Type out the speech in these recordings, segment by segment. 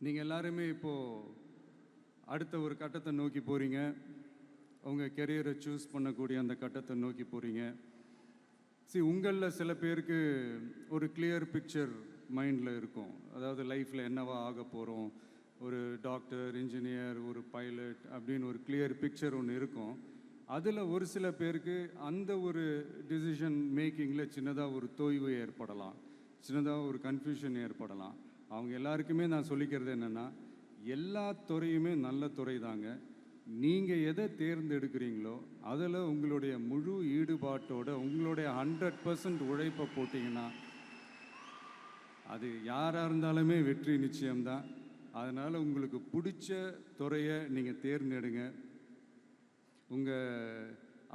நீங்கள் எல்லாருமே இப்போது அடுத்த ஒரு கட்டத்தை நோக்கி போகிறீங்க. உங்கள் கெரியரை சூஸ் பண்ணக்கூடிய அந்த கட்டத்தை நோக்கி போகிறீங்க. உங்களில் சில பேருக்கு ஒரு கிளியர் பிக்சர் மைண்டில் இருக்கும். அதாவது லைஃப்பில் என்னவா ஆக போகிறோம், ஒரு டாக்டர், இன்ஜினியர், ஒரு பைலட் அப்படின்னு ஒரு கிளியர் பிக்சர் ஒன்று இருக்கும். அதில் ஒரு சில பேருக்கு அந்த ஒரு டிசிஷன் மேக்கிங்கில் சின்னதாக ஒரு தொய்வு ஏற்படலாம், சின்னதாக ஒரு கன்ஃபியூஷன் ஏற்படலாம். அவங்க எல்லாருக்குமே நான் சொல்லிக்கிறது என்னென்னா, எல்லா துறையுமே நல்ல துறை தாங்க. நீங்கள் எதை தேர்ந்தெடுக்கிறீங்களோ அதில் உங்களுடைய முழு ஈடுபாட்டோட உங்களுடைய 100% உழைப்பை போட்டிங்கன்னா அது யாராக இருந்தாலுமே வெற்றி நிச்சயம்தான். அதனால் உங்களுக்கு பிடிச்ச துறையை நீங்கள் தேர்ந்தெடுங்க.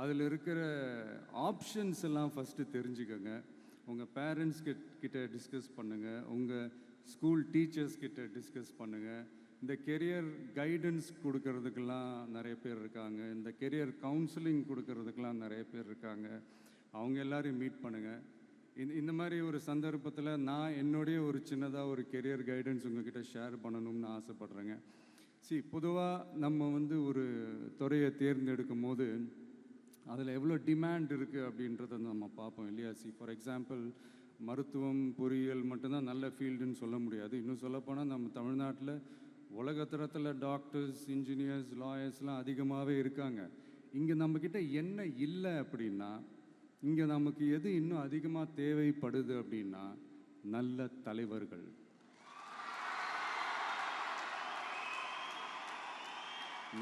அதில் இருக்கிற ஆப்ஷன்ஸ் எல்லாம் ஃபஸ்ட்டு தெரிஞ்சுக்கோங்க. உங்கள் பேரண்ட்ஸ் கிட்ட டிஸ்கஸ் பண்ணுங்கள், உங்கள் ஸ்கூல் டீச்சர்ஸ் கிட்ட டிஸ்கஸ் பண்ணுங்கள். இந்த கெரியர் கைடன்ஸ் கொடுக்கறதுக்கெல்லாம் நிறைய பேர் இருக்காங்க, இந்த கெரியர் கவுன்சிலிங் கொடுக்கறதுக்கெல்லாம் நிறைய பேர் இருக்காங்க. அவங்க எல்லாரையும் மீட் பண்ணுங்கள். இந்த மாதிரி ஒரு சந்தர்ப்பத்தில் நான் என்னுடைய ஒரு சின்னதாக ஒரு கெரியர் கைடன்ஸ் உங்ககிட்ட ஷேர் பண்ணணும்னு ஆசைப்பட்றேங்க. பொதுவாக நம்ம ஒரு துறையை தேர்ந்தெடுக்கும் போது அதில் எவ்வளோ டிமாண்ட் இருக்குது அப்படின்றத நம்ம பார்ப்போம் இல்லையா? ஃபார் எக்ஸாம்பிள், மருத்துவம், பொறியியல் மட்டும்தான் நல்ல ஃபீல்டுன்னு சொல்ல முடியாது. இன்னும் சொல்லப்போனால் நம்ம தமிழ்நாட்டில் உலகத்தரத்தில் டாக்டர்ஸ், இன்ஜினியர்ஸ், லாயர்ஸ்லாம் அதிகமாகவே இருக்காங்க. இங்கே நம்மக்கிட்ட என்ன இல்லை அப்படின்னா, இங்கே நமக்கு எது இன்னும் அதிகமாக தேவைப்படுது அப்படின்னா நல்ல தலைவர்கள்.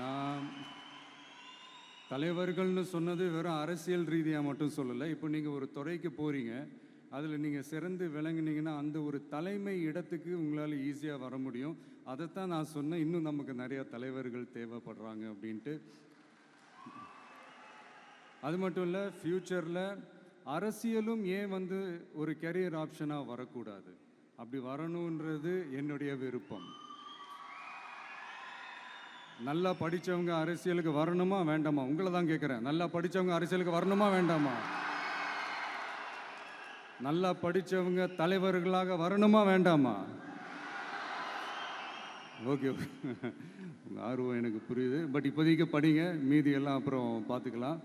நான் தலைவர்கள்னு சொன்னது வெறும் அரசியல் ரீதியாக மட்டும் சொல்லலை. இப்போ நீங்கள் ஒரு துறைக்கு போகிறீங்க, அதில் நீங்கள் சிறந்து விளங்குனீங்கன்னா அந்த ஒரு தலைமை இடத்துக்கு உங்களால் ஈஸியாக வர முடியும். அதைத்தான் நான் சொன்னேன், இன்னும் நமக்கு நிறையா தலைவர்கள் தேவைப்படுறாங்க அப்படின்ட்டு. அது மட்டும் இல்லை, ஃப்யூச்சரில் அரசியலும் ஏன் ஒரு கெரியர் ஆப்ஷனாக வரக்கூடாது? அப்படி வரணுன்றது என்னுடைய விருப்பம். நல்லா படித்தவங்க அரசியலுக்கு வரணுமா வேண்டாமா? உங்களை தான் கேட்குறேன். நல்லா படித்தவங்க அரசியலுக்கு வரணுமா வேண்டாமா? நல்லா படித்தவங்க தலைவர்களாக வரணுமா வேண்டாமா? ஓகே, உங்கள் ஆர்வம் எனக்கு புரியுது. பட் இப்போதைக்கு படிங்க, மீதி எல்லாம் அப்புறம் பார்த்துக்கலாம்.